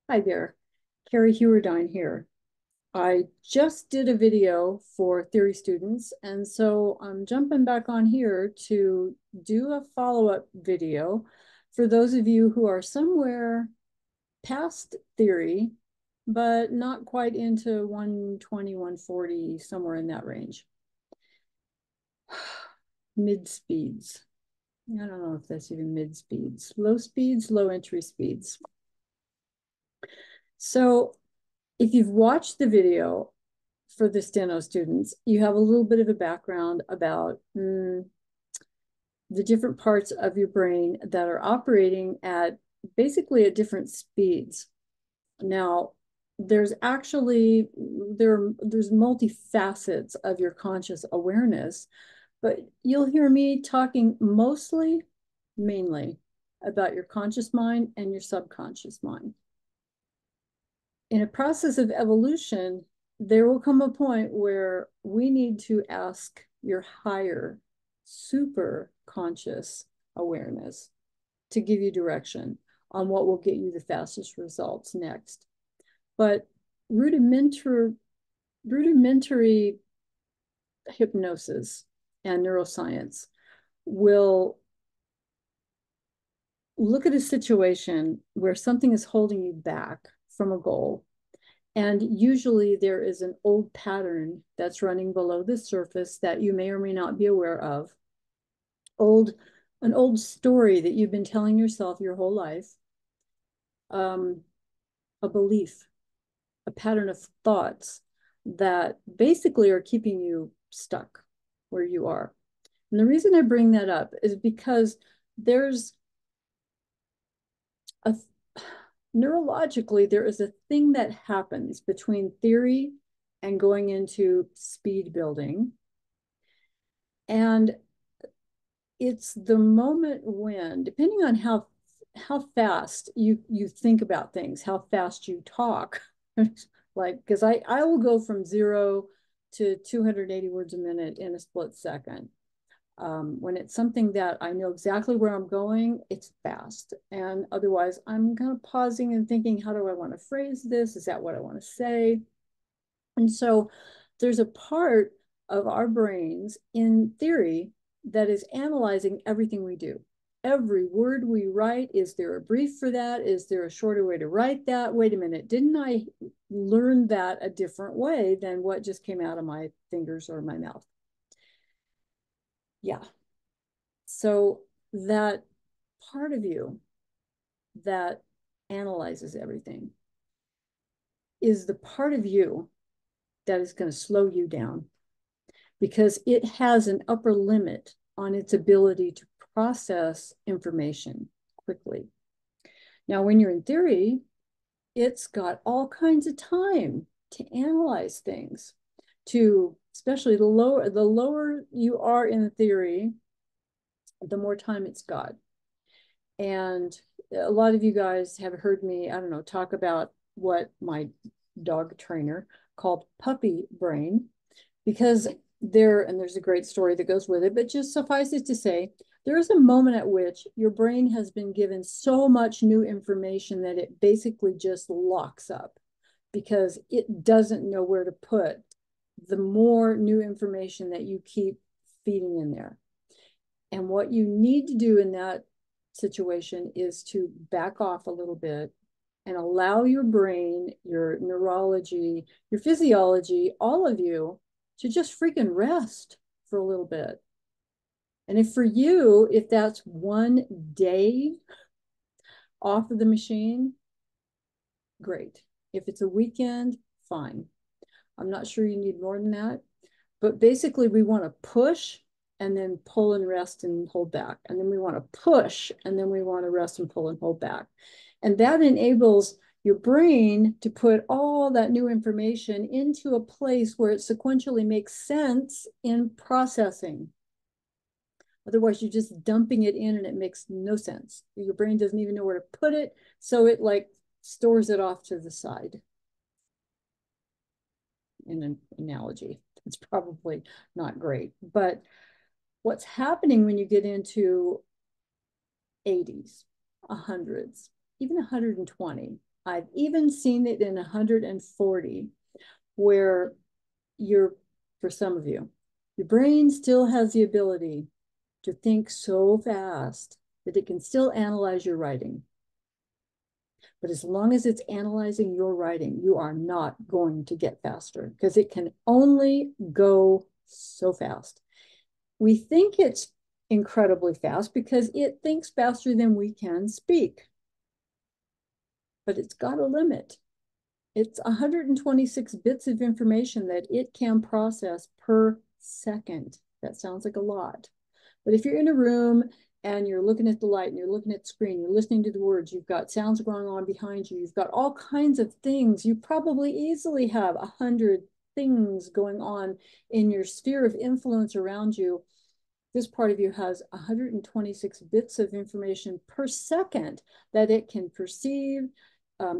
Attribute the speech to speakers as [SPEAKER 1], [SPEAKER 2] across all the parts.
[SPEAKER 1] Hi there, Carrie Hewerdine here. I just did a video for theory students, and so I'm jumping back on here to do a follow-up video for those of you who are somewhere past theory, but not quite into 120, 140, somewhere in that range. Mid speeds. I don't know if that's even mid speeds. Low speeds, low entry speeds. So if you've watched the video for the steno students, you have a little bit of a background about the different parts of your brain that are operating at basically at different speeds. Now, there's actually there's multifacets of your conscious awareness, but you'll hear me talking mainly about your conscious mind and your subconscious mind. In a process of evolution, there will come a point where we need to ask your higher, super conscious awareness to give you direction on what will get you the fastest results next. But rudimentary hypnosis and neuroscience will look at a situation where something is holding you back from a goal. And usually there is an old pattern that's running below the surface that you may or may not be aware of. An old story that you've been telling yourself your whole life, a belief, a pattern of thoughts that basically are keeping you stuck where you are. And the reason I bring that up is because there's a neurologically, there is a thing that happens between theory and going into speed building. And it's the moment when, depending on how fast you think about things, how fast you talk, like, because I will go from 0 to 280 words a minute in a split second. When it's something that I know exactly where I'm going, it's fast. And otherwise, I'm kind of pausing and thinking, how do I want to phrase this? Is that what I want to say? And so there's a part of our brains in theory that is analyzing everything we do. Every word we write, is there a brief for that? Is there a shorter way to write that? Wait a minute, didn't I learn that a different way than what just came out of my fingers or my mouth? Yeah. So that part of you that analyzes everything is the part of you that is going to slow you down because it has an upper limit on its ability to process information quickly. Now, when you're in theory, it's got all kinds of time to analyze things, to especially the lower you are in the theory, the more time it's got. And a lot of you guys have heard me, I don't know, talk about what my dog trainer called puppy brain, because there's a great story that goes with it, but just suffice it to say, there is a moment at which your brain has been given so much new information that it basically just locks up because it doesn't know where to put the more new information that you keep feeding in there. And what you need to do in that situation is to back off a little bit and allow your brain, your neurology, your physiology, all of you to just freaking rest for a little bit. And if for you, if that's 1 day off of the machine, great. If it's a weekend, fine. I'm not sure you need more than that. But basically, we want to push and then pull and rest and hold back. And then we want to push and then we want to rest and pull and hold back. And that enables your brain to put all that new information into a place where it sequentially makes sense in processing. Otherwise, you're just dumping it in and it makes no sense. Your brain doesn't even know where to put it. So it like stores it off to the side. In an analogy, it's probably not great. But what's happening when you get into 80s, 100s, even 120, I've even seen it in 140, where for some of you, your brain still has the ability to think so fast that it can still analyze your writing. But as long as it's analyzing your writing, you are not going to get faster because it can only go so fast. We think it's incredibly fast because it thinks faster than we can speak. But it's got a limit. It's 126 bits of information that it can process per second. That sounds like a lot. But if you're in a room and you're looking at the light and you're looking at the screen, you're listening to the words, you've got sounds going on behind you, you've got all kinds of things. You probably easily have 100 things going on in your sphere of influence around you. This part of you has 126 bits of information per second that it can perceive,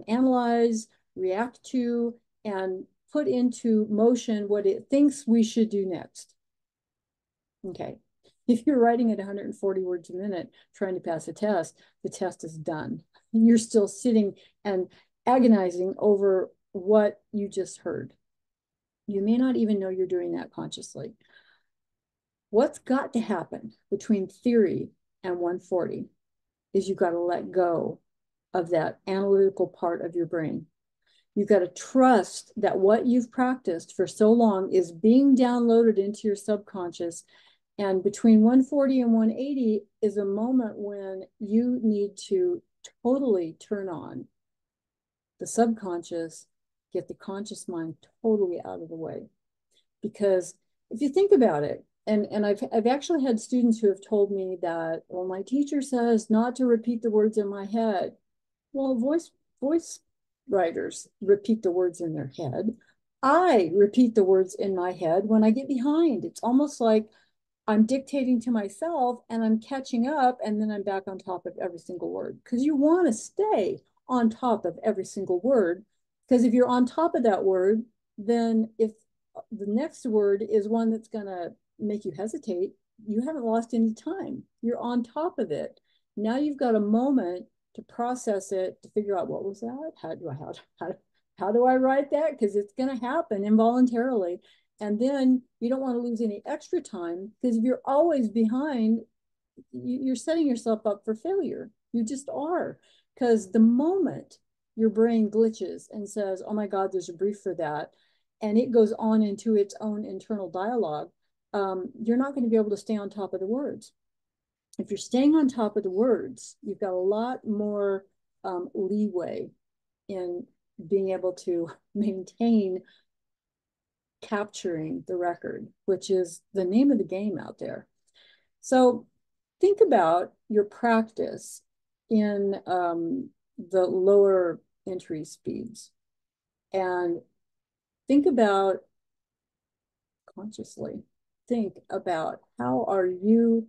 [SPEAKER 1] analyze, react to, and put into motion what it thinks we should do next. Okay. If you're writing at 140 words a minute trying to pass a test, the test is done. You're still sitting and agonizing over what you just heard. You may not even know you're doing that consciously. What's got to happen between theory and 140 is you've got to let go of that analytical part of your brain. You've got to trust that what you've practiced for so long is being downloaded into your subconscious. And between 140 and 180 is a moment when you need to totally turn on the subconscious, get the conscious mind totally out of the way. Because if you think about it, and I've actually had students who have told me that, well, my teacher says not to repeat the words in my head. Well, voice writers repeat the words in their head. I repeat the words in my head when I get behind. It's almost like I'm dictating to myself and I'm catching up, and then I'm back on top of every single word, because you want to stay on top of every single word. Because if you're on top of that word, then if the next word is one that's going to make you hesitate, you haven't lost any time. You're on top of it. Now you've got a moment to process it, to figure out what was that? How do I write that? Because it's going to happen involuntarily. And then you don't want to lose any extra time, because if you're always behind, you're setting yourself up for failure. You just are. Because the moment your brain glitches and says, oh my God, there's a brief for that, and it goes on into its own internal dialogue, you're not going to be able to stay on top of the words. If you're staying on top of the words, you've got a lot more leeway in being able to maintain capturing the record, which is the name of the game out there. So think about your practice in the lower entry speeds, and think about consciously, think about how are you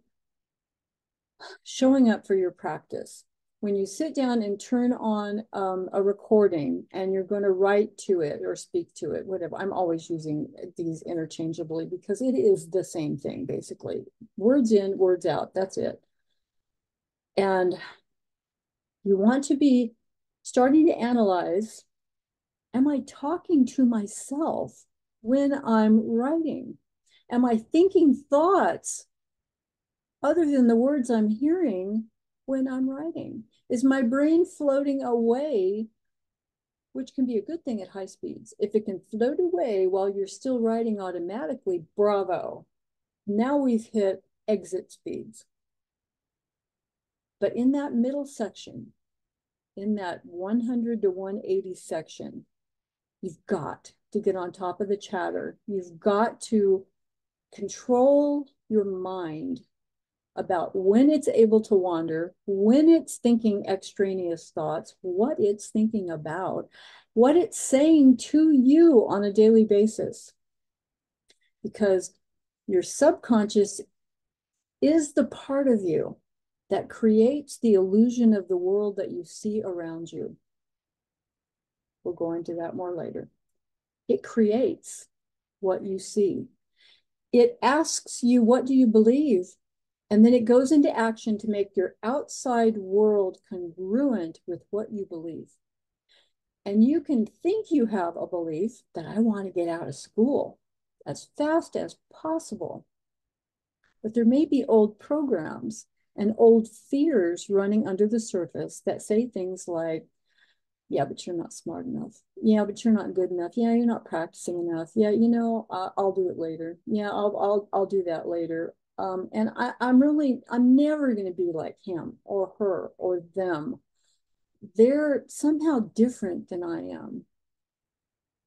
[SPEAKER 1] showing up for your practice. When you sit down and turn on a recording and you're going to write to it or speak to it, whatever. I'm always using these interchangeably because it is the same thing, basically. Words in, words out, that's it. And you want to be starting to analyze, am I talking to myself when I'm writing? Am I thinking thoughts other than the words I'm hearing when I'm writing? Is my brain floating away, which can be a good thing at high speeds? If it can float away while you're still writing automatically, bravo. Now we've hit exit speeds. But in that middle section, in that 100 to 180 section, you've got to get on top of the chatter. You've got to control your mind about when it's able to wander, when it's thinking extraneous thoughts, what it's thinking about, what it's saying to you on a daily basis. Because your subconscious is the part of you that creates the illusion of the world that you see around you. We'll go into that more later. It creates what you see. It asks you, what do you believe? And then it goes into action to make your outside world congruent with what you believe. And you can think you have a belief that I want to get out of school as fast as possible. But there may be old programs and old fears running under the surface that say things like, yeah, but you're not smart enough. Yeah, but you're not good enough. Yeah, you're not practicing enough. Yeah, I'll do it later. Yeah, I'll do that later. And I'm never going to be like him or her or them. They're somehow different than I am,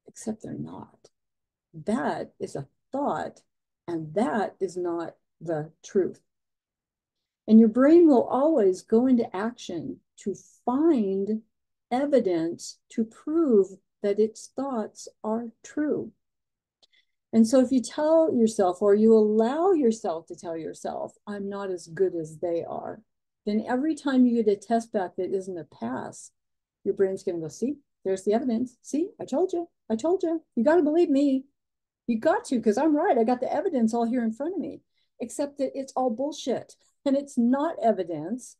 [SPEAKER 1] except they're not. That is a thought, and that is not the truth. And your brain will always go into action to find evidence to prove that its thoughts are true. And so if you tell yourself, or you allow yourself to tell yourself, I'm not as good as they are, then every time you get a test back that isn't a pass, your brain's going to go, see, there's the evidence. See, I told you. I told you. You got to believe me. You got to, because I'm right. I got the evidence all here in front of me, except that it's all bullshit. And it's not evidence,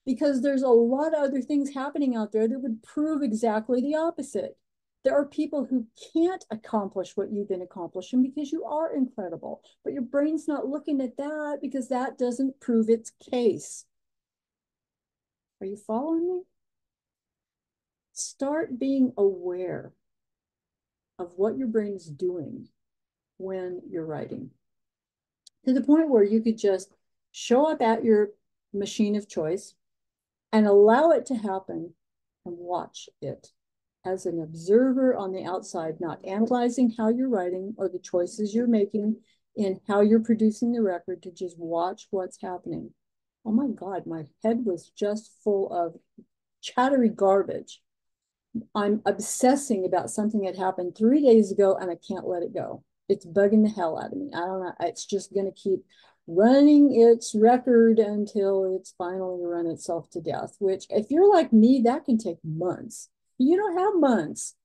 [SPEAKER 1] because there's a lot of other things happening out there that would prove exactly the opposite. There are people who can't accomplish what you've been accomplishing because you are incredible, but your brain's not looking at that because that doesn't prove its case. Are you following me? Start being aware of what your brain is doing when you're writing, to the point where you could just show up at your machine of choice and allow it to happen and watch it as an observer on the outside, not analyzing how you're writing or the choices you're making in how you're producing the record, to just watch what's happening. Oh my God, my head was just full of chattery garbage. I'm obsessing about something that happened 3 days ago and I can't let it go. It's bugging the hell out of me. I don't know. It's just going to keep running its record until it's finally run itself to death, which, if you're like me, that can take months. You don't have months.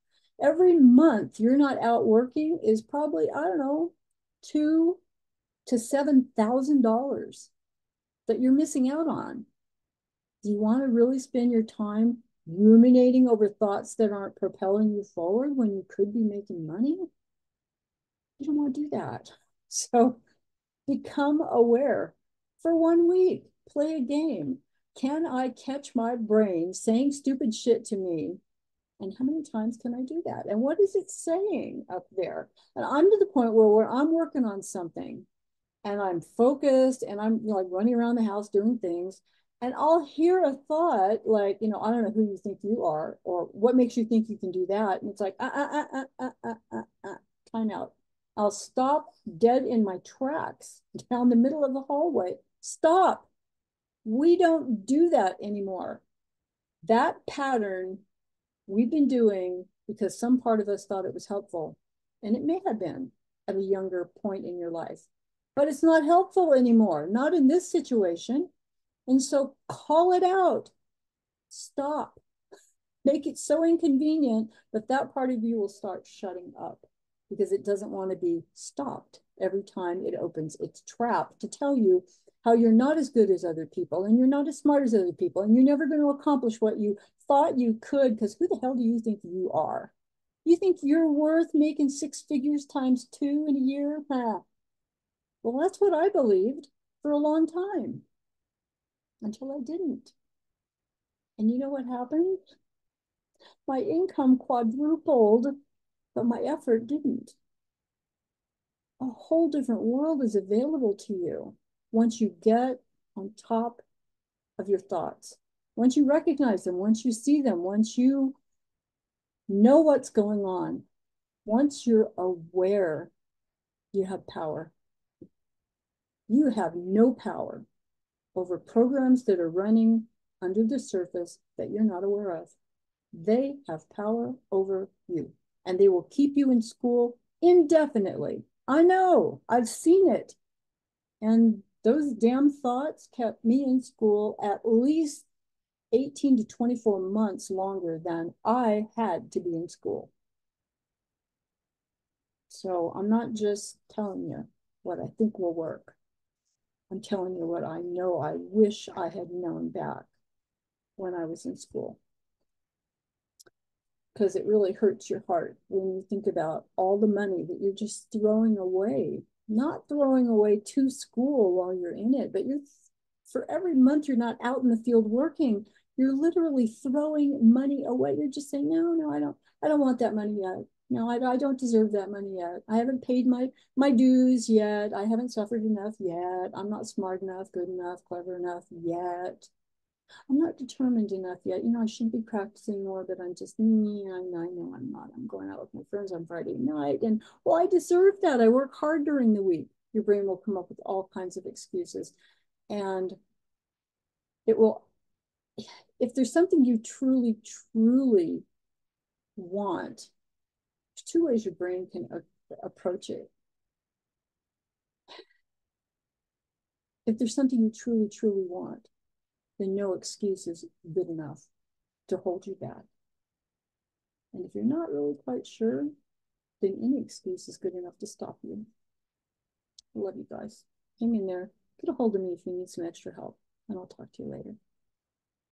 [SPEAKER 1] Every month you're not out working is probably, I don't know, $2,000 to $7,000 that you're missing out on. Do you want to really spend your time ruminating over thoughts that aren't propelling you forward when you could be making money? You don't want to do that. So become aware for 1 week. Play a game. Can I catch my brain saying stupid shit to me? And how many times can I do that? And what is it saying up there? And I'm to the point where I'm working on something and I'm focused and I'm like running around the house doing things. And I'll hear a thought like, I don't know who you think you are, or what makes you think you can do that. And it's like, time out. I'll stop dead in my tracks down the middle of the hallway. Stop. We don't do that anymore. That pattern we've been doing because some part of us thought it was helpful. And it may have been at a younger point in your life, but it's not helpful anymore, not in this situation. And so call it out. Stop. Make it so inconvenient that that part of you will start shutting up because it doesn't want to be stopped every time it opens its trap to tell you how you're not as good as other people and you're not as smart as other people and you're never going to accomplish what you thought you could, because who the hell do you think you are? You think you're worth making 6 figures times 2 in a year? Huh. Well, that's what I believed for a long time until I didn't. And you know what happened? My income quadrupled, but my effort didn't. A whole different world is available to you once you get on top of your thoughts. Once you recognize them, once you see them, once you know what's going on, once you're aware, you have power. You have no power over programs that are running under the surface that you're not aware of. They have power over you, and they will keep you in school indefinitely. I know, I've seen it. And those damn thoughts kept me in school at least 18 to 24 months longer than I had to be in school. So I'm not just telling you what I think will work. I'm telling you what I know I wish I had known back when I was in school. because it really hurts your heart when you think about all the money that you're just throwing away. Not throwing away to school while you're in it, but you're for every month you're not out in the field working, you're literally throwing money away. You're just saying, no, no, I don't want that money yet. No, I don't deserve that money yet. I haven't paid my dues yet. I haven't suffered enough yet. I'm not smart enough, good enough, clever enough yet. I'm not determined enough yet. I should be practicing more, but I'm just, I know I'm not. I'm going out with my friends on Friday night. And well, I deserve that. I work hard during the week. Your brain will come up with all kinds of excuses. And it will, if there's something you truly, truly want, there's two ways your brain can approach it. If there's something you truly, truly want, then no excuse is good enough to hold you back. And if you're not really quite sure, then any excuse is good enough to stop you. I love you guys. Hang in there. Get a hold of me if you need some extra help, and I'll talk to you later.